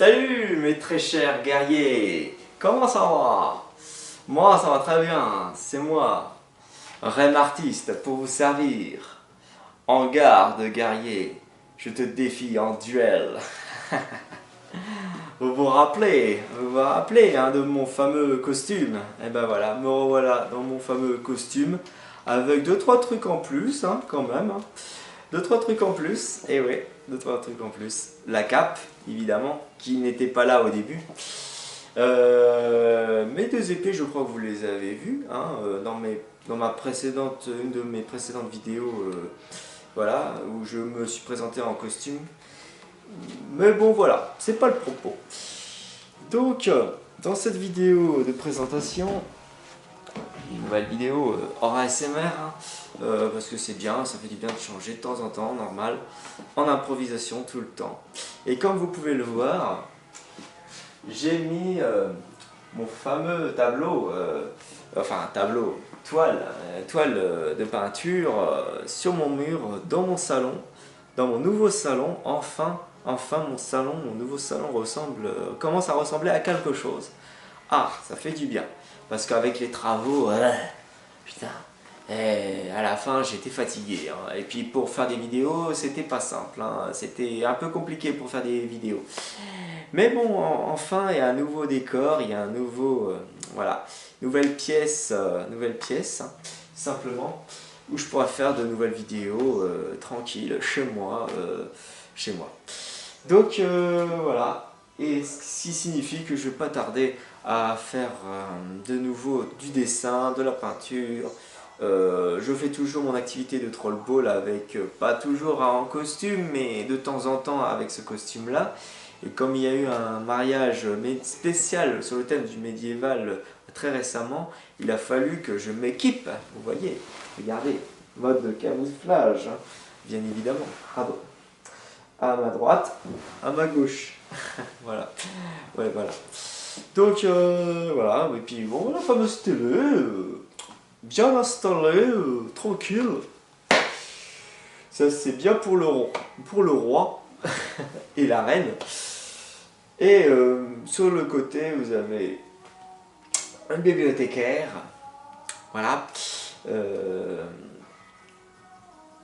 Salut mes très chers guerriers, comment ça va? Moi ça va très bien, c'est moi, Reine Artiste pour vous servir. En garde guerrier, je te défie en duel. Vous vous rappelez hein, de mon fameux costume? Et ben voilà, me revoilà dans mon fameux costume avec deux trois trucs en plus hein, quand même. Hein. Deux, trois trucs en plus, et ouais, deux, trois trucs en plus. La cape, évidemment, qui n'était pas là au début. Mes deux épées, je crois que vous les avez vues hein, dans ma précédente, une de mes précédentes vidéos, voilà, où je me suis présenté en costume. Mais bon, voilà, c'est pas le propos. Donc, dans cette vidéo de présentation, une nouvelle vidéo hors ASMR, hein, parce que c'est bien, ça fait du bien de changer de temps en temps, normal, en improvisation tout le temps. Et comme vous pouvez le voir, j'ai mis mon fameux tableau, toile de peinture sur mon mur, dans mon salon, dans mon nouveau salon. Enfin mon nouveau salon commence à ressembler à quelque chose. Ah, ça fait du bien. Parce qu'avec les travaux, putain, à la fin j'étais fatigué. Hein. Et puis pour faire des vidéos, c'était pas simple. Hein. C'était un peu compliqué pour faire des vidéos. Mais bon, enfin, il y a un nouveau décor, il y a un nouveau, voilà, nouvelle pièce, hein, simplement, où je pourrais faire de nouvelles vidéos tranquilles, chez moi. Donc voilà, et ce qui signifie que je ne vais pas tarder à faire de nouveau du dessin, de la peinture. Je fais toujours mon activité de troll ball avec, pas toujours en costume, mais de temps en temps avec ce costume-là. Et comme il y a eu un mariage spécial sur le thème du médiéval très récemment, il a fallu que je m'équipe. Vous voyez, regardez, mode de camouflage, hein, bien évidemment. À ma droite, à ma gauche. Voilà. Ouais, voilà. Donc, voilà. Et puis, bon, la fameuse télé, bien installée, tranquille. Ça, c'est bien pour le roi et la reine. Et sur le côté, vous avez un bibliothécaire. Voilà.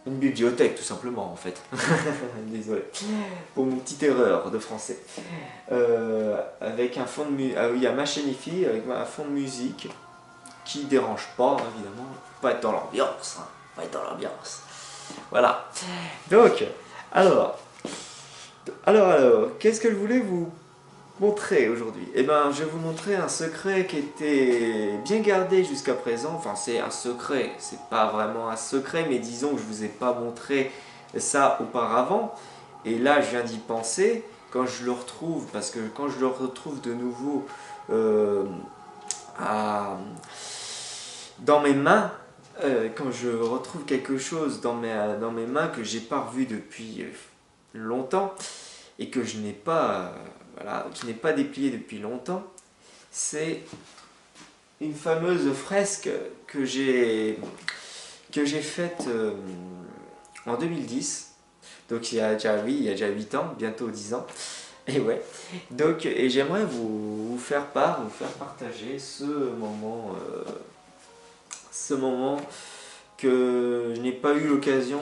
Une bibliothèque tout simplement en fait. Désolé pour mon petite erreur de français. Avec un fond de musique, ah oui, il y a ma chaîne IFI avec un fond de musique qui dérange pas évidemment. Faut pas être dans l'ambiance, hein. Faut pas être dans l'ambiance. Voilà. Donc, alors, qu'est-ce que je voulais vous montrer aujourd'hui? Eh ben, je vais vous montrer un secret qui était bien gardé jusqu'à présent. Enfin, c'est un secret, c'est pas vraiment un secret, mais disons que je vous ai pas montré ça auparavant. Et là, je viens d'y penser quand je le retrouve, parce que quand je le retrouve de nouveau dans mes mains, quand je retrouve quelque chose dans mes mains que j'ai pas revu depuis longtemps et que je n'ai pas voilà, qui n'est pas déplié depuis longtemps, c'est une fameuse fresque que j'ai faite en 2010. Donc il y a déjà 8 ans, bientôt 10 ans. Et ouais. Donc, et j'aimerais vous faire partager ce moment que je n'ai pas eu l'occasion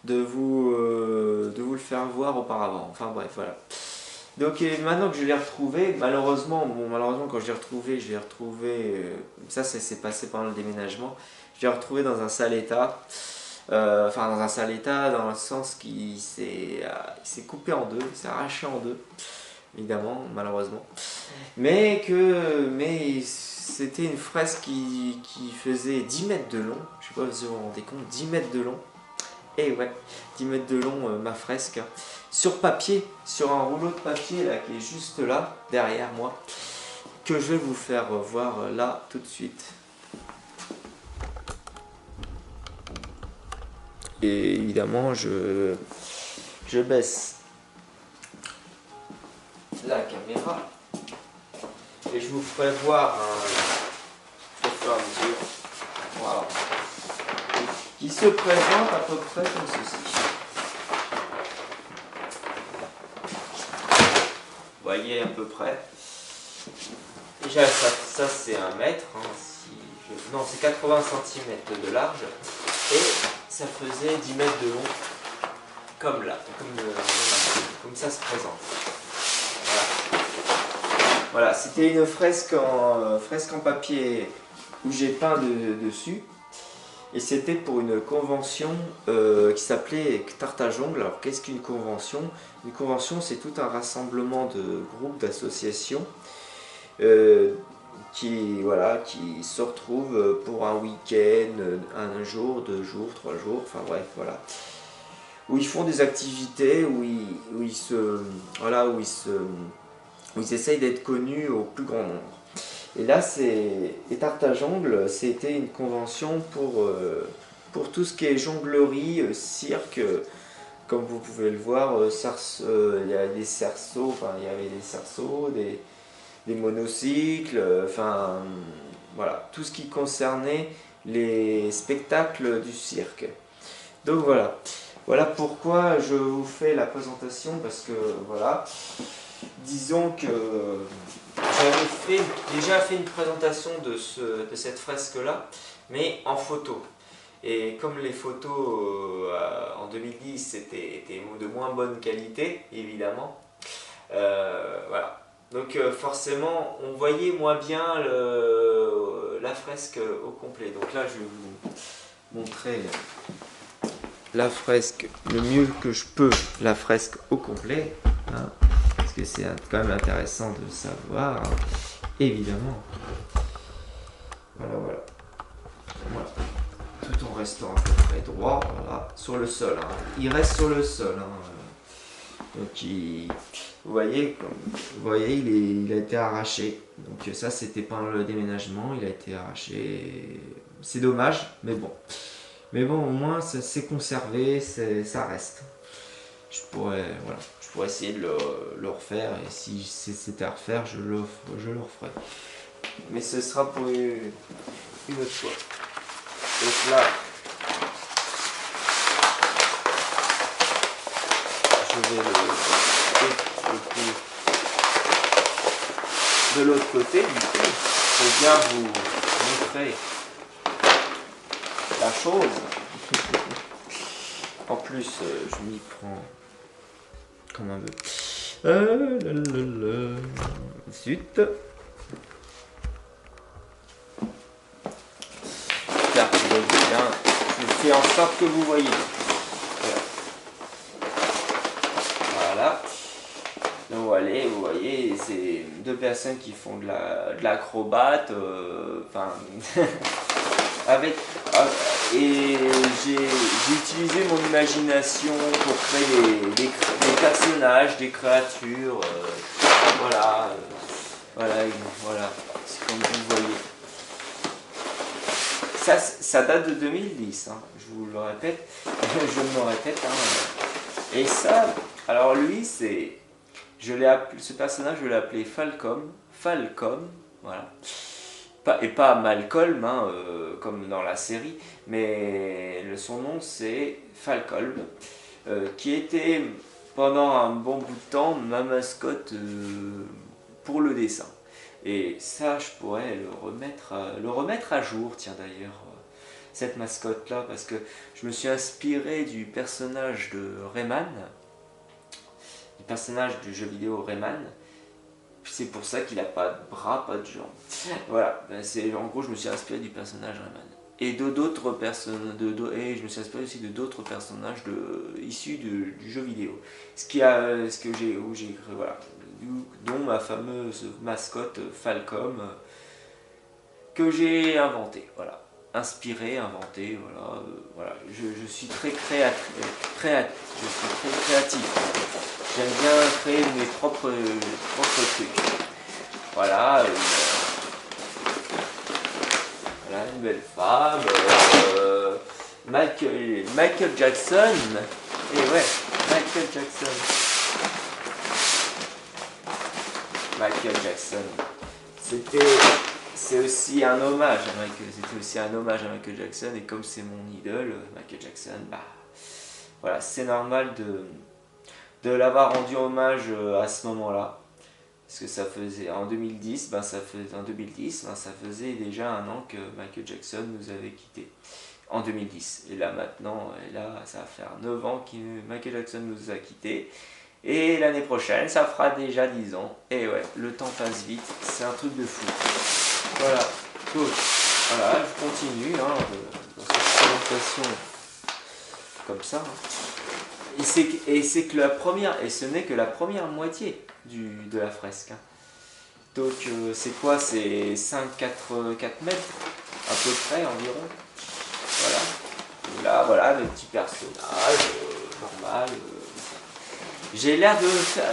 de vous le faire voir auparavant. Enfin bref, voilà. Donc maintenant que je l'ai retrouvé, malheureusement quand je l'ai retrouvé, ça s'est passé pendant le déménagement, je l'ai retrouvé dans un sale état, enfin dans un sale état dans le sens qu'il s'est coupé en deux, il s'est arraché en deux, évidemment, malheureusement, mais c'était une fresque qui faisait 10 mètres de long, je sais pas si vous vous rendez compte, 10 mètres de long, et ouais, 10 mètres de long ma fresque, sur papier, sur un rouleau de papier là qui est juste là, derrière moi, que je vais vous faire voir là tout de suite. Et évidemment, je baisse la caméra et je vous ferai voir au fur et à mesure. Voilà. Qui se présente à peu près comme ceci. voyez à peu près. Déjà ça c'est 1 mètre, hein, non c'est 80 cm de large, et ça faisait 10 mètres de long, comme là, comme ça se présente. Voilà, voilà, c'était une fresque en papier où j'ai peint dessus. Et c'était pour une convention qui s'appelait Tartajongle. Alors qu'est-ce qu'une convention? Une convention, c'est tout un rassemblement de groupes, d'associations qui se retrouvent pour un week-end, un jour, 2 jours, 3 jours, enfin bref, voilà. Où ils font des activités, où ils essayent d'être connus au plus grand nombre. Et là, et Tartajongle, c'était une convention pour tout ce qui est jonglerie, cirque. Comme vous pouvez le voir, il y a des cerceaux, enfin il y avait des cerceaux, des monocycles, enfin voilà, tout ce qui concernait les spectacles du cirque. Donc voilà, voilà pourquoi je vous fais la présentation, parce que voilà, disons que j'avais déjà fait une présentation de cette fresque-là, mais en photo. Et comme les photos en 2010 étaient de moins bonne qualité, évidemment, voilà. Donc forcément, on voyait moins bien la fresque au complet. Donc là, je vais vous montrer la fresque le mieux que je peux, la fresque au complet, hein, parce que c'est quand même intéressant de savoir, hein, évidemment. Voilà, voilà. Voilà. Tout en restant à peu près droit, voilà, sur le sol. Hein. Il reste sur le sol. Hein. Donc vous voyez, il a été arraché. Donc ça, c'était pas le déménagement, il a été arraché. C'est dommage, mais bon. Mais bon, au moins, ça s'est conservé, ça reste. Je pourrais essayer de le refaire, et si c'était à refaire, je le referai. Mais ce sera pour une autre fois. Donc là, je vais de l'autre côté, du coup, pour bien vous montrer la chose. En plus, je m'y prends comme un peu. Zut. Car je fais en sorte que vous voyez. Voilà. Donc vous voyez, c'est 2 personnes qui font de l'acrobate, enfin, et j'ai utilisé mon imagination pour créer des personnages, des créatures, voilà, c'est comme vous voyez. Ça date de 2010, hein, je vous le répète, je me répète. Hein. Et ça, alors lui, ce personnage, je l'ai appelé Falcom, voilà. Et pas Malcolm, hein, comme dans la série, mais son nom c'est Falcom, qui était pendant un bon bout de temps ma mascotte pour le dessin. Et ça, je pourrais le remettre à jour, tiens d'ailleurs, cette mascotte-là, parce que je me suis inspiré du personnage de Rayman, du personnage du jeu vidéo Rayman. C'est pour ça qu'il n'a pas de bras, pas de jambes. Voilà, en gros, je me suis inspiré du personnage Rayman. Et d'autres personnes, et je me suis inspiré aussi de d'autres personnages issus du jeu vidéo. Voilà, dont ma fameuse mascotte Falcom, que j'ai inventée, voilà. Inspiré, inventé, voilà, voilà. Je suis très créatif. J'aime bien créer mes propres trucs. Voilà, une belle femme, Michael Jackson, et ouais, Michael Jackson. C'est aussi un hommage à Michael Jackson, et comme c'est mon idole, Michael Jackson, bah voilà, c'est normal de l'avoir rendu hommage à ce moment-là. Parce que ça faisait en 2010, ça faisait déjà un an que Michael Jackson nous avait quittés. En 2010. Et là maintenant, ça va faire 9 ans que Michael Jackson nous a quittés. Et l'année prochaine, ça fera déjà 10 ans. Et ouais, le temps passe vite, c'est un truc de fou. Voilà, cool. Voilà, je continue dans cette présentation comme ça. Et c'est que la première, et ce n'est que la première moitié de la fresque. Donc c'est quoi? C'est 4 mètres à peu près environ. Voilà. Et là, voilà, le petit personnage normal. J'ai l'air de faire.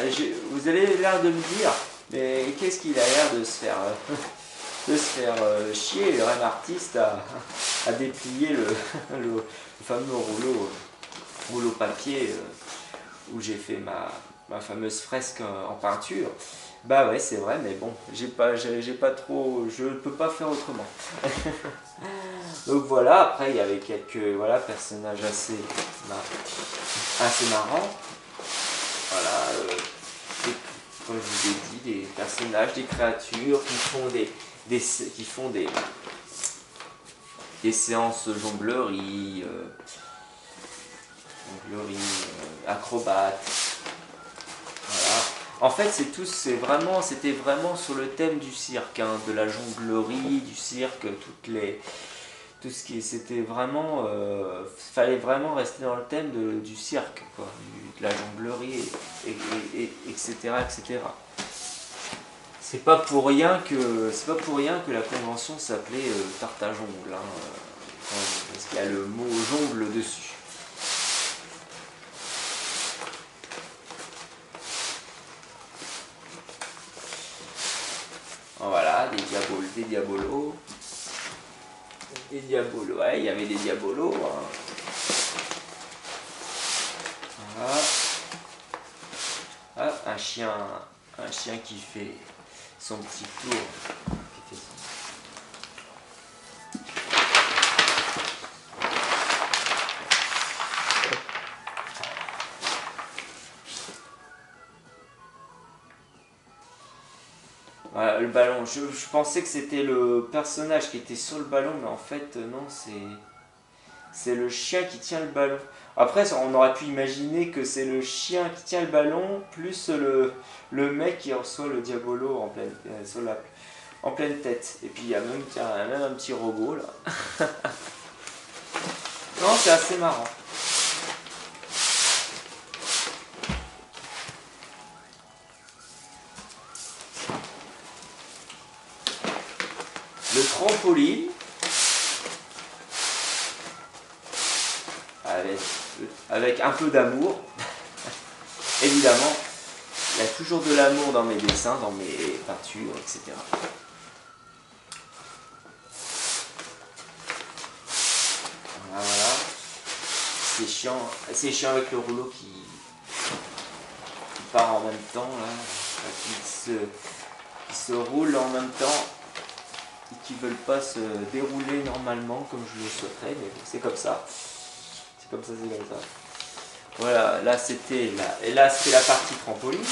Vous avez l'air de me dire, mais qu'est-ce qu'il a l'air de se faire, chier, le rêve artiste, à déplier le fameux rouleau papier où j'ai fait ma fameuse fresque en peinture. Bah ouais, c'est vrai, mais bon, j'ai pas trop, je ne peux pas faire autrement. Donc voilà, après il y avait quelques personnages assez marrants. Voilà, comme je vous ai dit, des personnages, des créatures qui font des séances jonglerie, acrobates. Voilà. En fait, c'était vraiment sur le thème du cirque, hein, de la jonglerie, du cirque, tout ce qui c'était vraiment, fallait vraiment rester dans le thème du cirque, quoi, de la jonglerie, etc., etc. C'est pas pour rien que la convention s'appelait tarte à jongle, hein, parce qu'il y a le mot jongle dessus. Voilà, des diabolos. Des diabolos, ouais, il y avait des diabolos. Hein. Voilà. Ah, un chien qui fait son petit tour. Voilà, le ballon, je pensais que c'était le personnage qui était sur le ballon, mais en fait non, c'est le chien qui tient le ballon. Après, on aurait pu imaginer que c'est le chien qui tient le ballon, plus le mec qui reçoit le diabolo en pleine tête. Et puis il y a même un petit robot là. Non, c'est assez marrant. Le trampoline. Avec un peu d'amour. Évidemment, il y a toujours de l'amour dans mes dessins, dans mes peintures, etc. Voilà. C'est chiant avec le rouleau qui part en même temps, là, qui se roule en même temps et qui ne veulent pas se dérouler normalement comme je le souhaiterais, mais c'est comme ça. C'est comme ça. Voilà, là c'était la partie trampoline.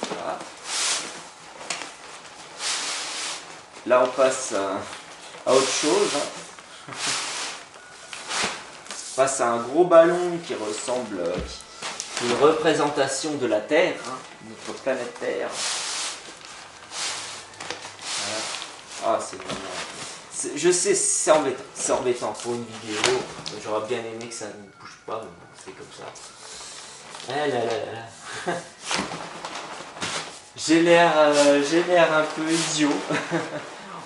Voilà. Là on passe à autre chose. Hein. On passe à un gros ballon qui ressemble à une représentation de la Terre, hein, notre planète Terre. Ah, c'est vraiment... Je sais, c'est embêtant pour une vidéo. J'aurais bien aimé que ça ne bouge pas, mais bon, c'est comme ça. Ah là là là là. J'ai l'air un peu idiot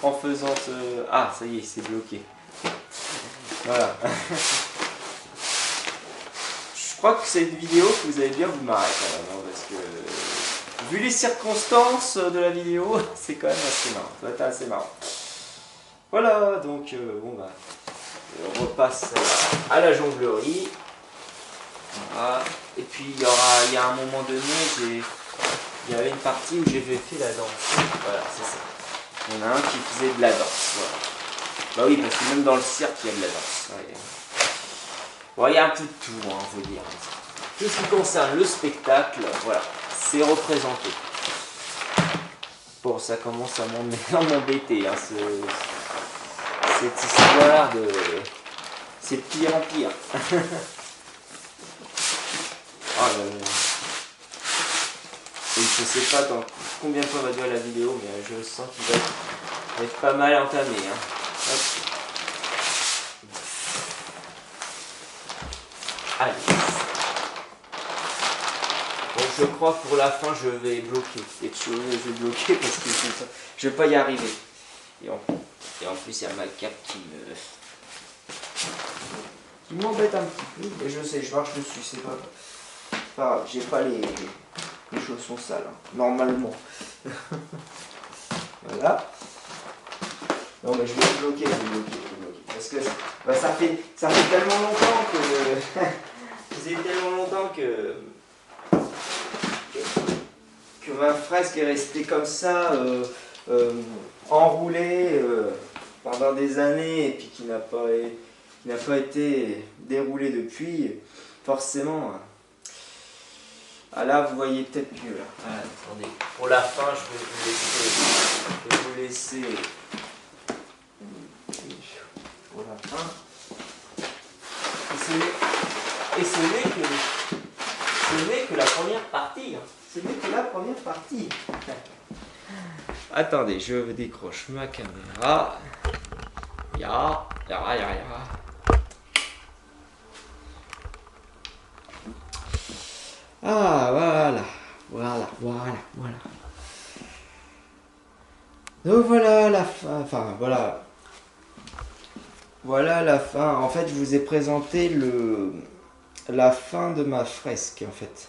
en faisant ce... Ah, ça y est, c'est bloqué. Voilà. Je crois que c'est une vidéo que vous allez bien vous marrer quand même, hein, parce que... Vu les circonstances de la vidéo, c'est quand même assez marrant. Ça va être assez marrant. Voilà, donc bon bah, on repasse à la jonglerie. Voilà. Et puis il y a un moment donné, il y avait une partie où j'ai fait la danse. Voilà, c'est ça. Il y en a un qui faisait de la danse. Voilà. Bah oui, parce que même dans le cirque, il y a de la danse. Ouais. Bon, il y a un peu de tout, hein, faut dire. Tout ce qui concerne le spectacle, voilà, c'est représenté. Bon, ça commence à m'embêter, hein, cette histoire de... C'est de pire en pire. Oh là là. Et je sais pas dans combien de temps va durer la vidéo, mais je sens qu'il va être pas mal entamé. Hein. Hop. Allez. Bon, je crois que pour la fin, je vais bloquer quelque chose. Je vais bloquer parce que je vais pas y arriver. Et en plus, il y a ma cape qui m'embête un petit peu. Mais je sais, je marche dessus, c'est pas grave. J'ai pas les chaussons sales, hein, normalement. Voilà. Non mais je vais bloquer. Parce que bah, ça fait tellement longtemps que... ça fait tellement longtemps que ma fresque est restée comme ça, enroulée pendant des années, et puis qui n'a pas été déroulée depuis, forcément. Ah là, vous voyez peut-être mieux. Là. Ah, attendez, pour la fin, je vais vous laisser pour la fin. Et ce n'est que la première partie. Hein. Ce n'est que la première partie. Attendez, je décroche ma caméra. Ya. Ah, voilà. Donc voilà la fin, voilà la fin. En fait, je vous ai présenté la fin de ma fresque, en fait.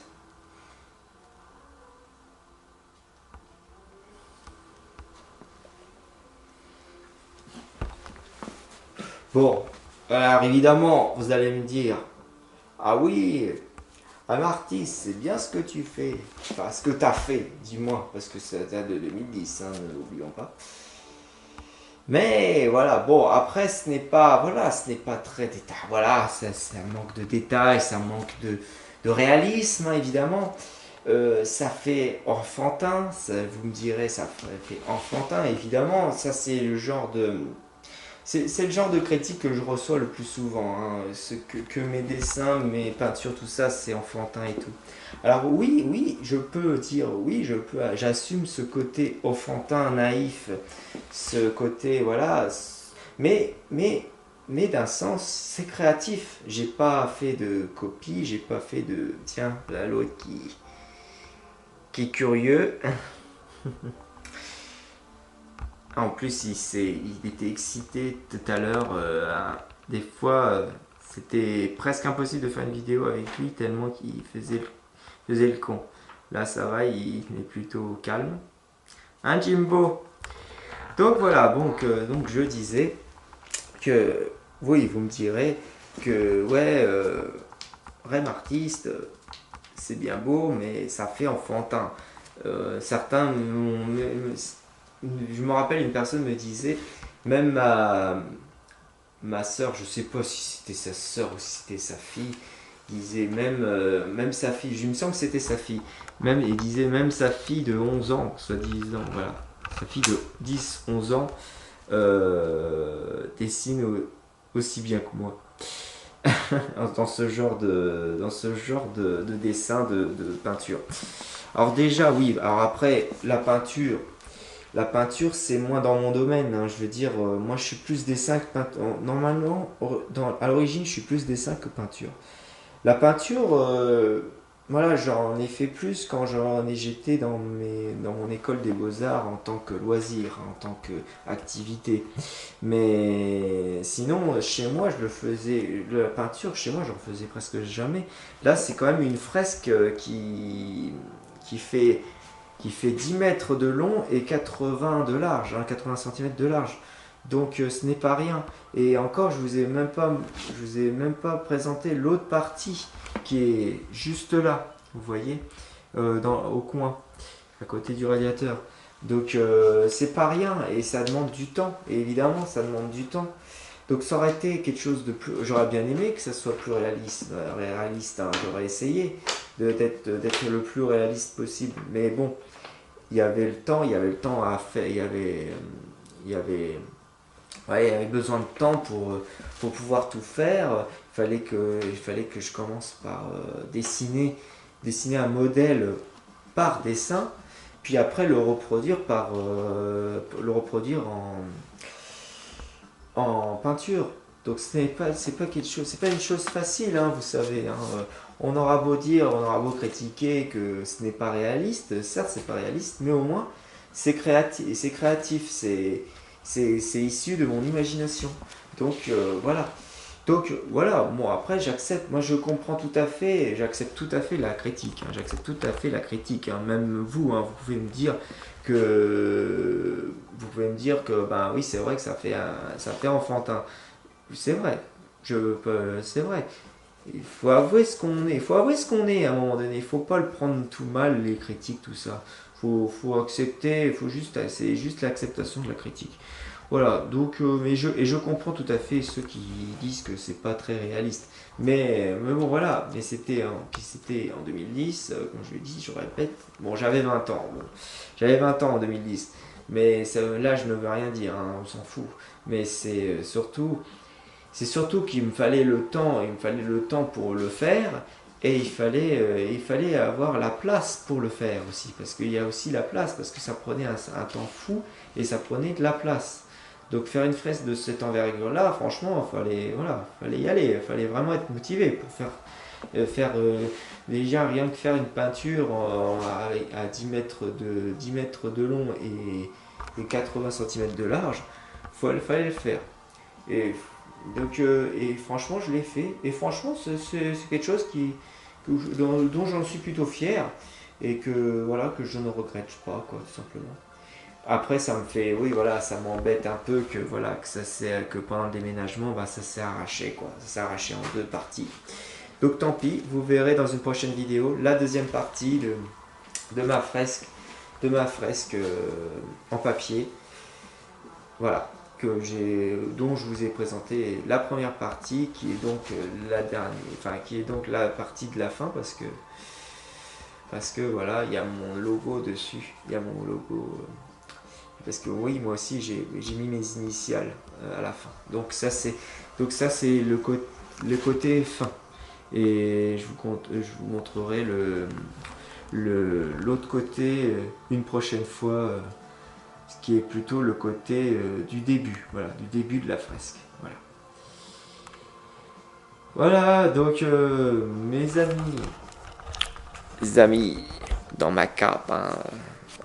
Bon, alors évidemment, vous allez me dire, ah oui, un artiste, c'est bien ce que tu fais. Enfin, ce que tu as fait, dis-moi, parce que ça date de 2010, hein, n'oublions pas. Mais voilà, bon, après, ce n'est pas très détaillé. Voilà, c'est un manque de détails, c'est un manque de réalisme, hein, évidemment. Ça fait enfantin, vous me direz, ça fait enfantin, évidemment. Ça, c'est le genre de... C'est le genre de critique que je reçois le plus souvent. Hein. Que mes dessins, mes peintures, tout ça, c'est enfantin et tout. Alors oui, je peux dire, oui, j'assume ce côté enfantin, naïf, ce côté, voilà. Mais d'un sens, c'est créatif. J'ai pas fait de copie, j'ai pas fait de, tiens, là l'autre qui est curieux. En plus, il était excité tout à l'heure. Des fois, c'était presque impossible de faire une vidéo avec lui tellement qu'il faisait le con. Là, ça va, il est plutôt calme. Hein, Jimbo? Donc voilà, donc je disais que, oui, vous me direz que, ouais, rêve artiste, c'est bien beau, mais ça fait enfantin. Certains je me rappelle, une personne me disait, même ma soeur, je sais pas si c'était sa soeur ou si c'était sa fille, disait même sa fille, je me semble que c'était sa fille, il disait même sa fille de 11 ans, soi-disant, voilà, sa fille de 10-11 ans dessine aussi bien que moi. dans ce genre de dessin, de peinture. Alors déjà, oui, alors après, la peinture, c'est moins dans mon domaine. Hein. Je veux dire, moi, je suis plus dessin que peinture. Normalement, à l'origine, je suis plus dessin que peinture. La peinture, voilà, j'en ai fait plus quand j'étais dans mon école des beaux-arts en tant que loisir, en tant qu'activité. Mais sinon, chez moi, je le faisais. La peinture, chez moi, j'en faisais presque jamais. Là, c'est quand même une fresque qui fait 10 mètres de long et 80 de large, hein, 80 cm de large. Donc ce n'est pas rien. Et encore, je vous ai même pas présenté l'autre partie qui est juste là, vous voyez, au coin, à côté du radiateur. Donc c'est pas rien et ça demande du temps. Et évidemment, ça demande du temps. Donc ça aurait été quelque chose de plus... J'aurais bien aimé que ça soit plus réaliste, hein. J'aurais essayé d'être le plus réaliste possible. Mais bon, il y avait le temps à faire, ouais, il y avait besoin de temps pour pouvoir tout faire. Il fallait que je commence par dessiner un modèle par dessin, puis après le reproduire en peinture. Donc c'est pas quelque chose, c'est pas une chose facile, hein, vous savez. Hein. On aura beau dire, on aura beau critiquer que ce n'est pas réaliste, certes c'est pas réaliste, mais au moins c'est créatif, c'est issu de mon imagination. Donc voilà. Donc voilà, bon après j'accepte, moi je comprends tout à fait, j'accepte tout à fait la critique, hein, j'accepte tout à fait la critique, hein, même vous, hein, vous pouvez me dire que ben oui c'est vrai que ça fait enfantin, c'est vrai, c'est vrai, il faut avouer ce qu'on est, il faut avouer ce qu'on est à un moment donné, il faut pas le prendre tout mal les critiques tout ça, faut accepter, c'est juste l'acceptation de la critique. Voilà, donc, et je comprends tout à fait ceux qui disent que c'est pas très réaliste. Mais bon, voilà, puis c'était en 2010, comme je l'ai dit, je répète. Bon, j'avais 20 ans, bon, j'avais 20 ans en 2010, mais l'âge ne veut rien dire, hein, on s'en fout. Mais c'est surtout il me fallait le temps pour le faire, et il fallait avoir la place pour le faire aussi, parce qu'il y a aussi la place, parce que ça prenait un temps fou, et ça prenait de la place. Donc faire une fresque de cette envergure-là, franchement, fallait y aller, il fallait vraiment être motivé pour déjà rien que faire une peinture à 10 mètres de long et 80 cm de large, fallait le faire. Et, et franchement, je l'ai fait. Et franchement, c'est quelque chose dont j'en suis plutôt fier et que je ne regrette pas, quoi, tout simplement. Après, oui, voilà, ça m'embête un peu que pendant le déménagement, bah, ça s'est arraché, quoi. Ça s'est arraché en deux parties. Donc tant pis, vous verrez dans une prochaine vidéo la deuxième partie de ma fresque, en papier. Voilà, dont je vous ai présenté la première partie, qui est donc la dernière, enfin qui est donc la partie de la fin, parce que voilà, il y a mon logo dessus, il y a mon logo. Parce que oui, moi aussi j'ai mis mes initiales à la fin. Donc ça c'est le côté fin. Et je vous montrerai l'autre côté une prochaine fois, ce qui est plutôt le côté du début, voilà, du début de la fresque. Voilà. Voilà, donc mes amis, dans ma cape, hein,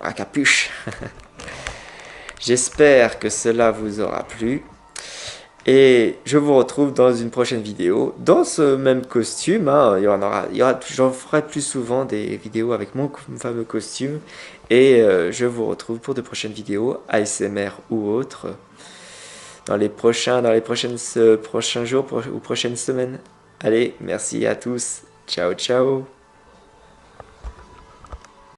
à capuche. J'espère que cela vous aura plu. Et je vous retrouve dans une prochaine vidéo, dans ce même costume. Hein, j'en ferai plus souvent des vidéos avec mon fameux costume. Et je vous retrouve pour de prochaines vidéos, ASMR ou autres, dans les prochains jours ou prochaines semaines. Allez, merci à tous. Ciao, ciao.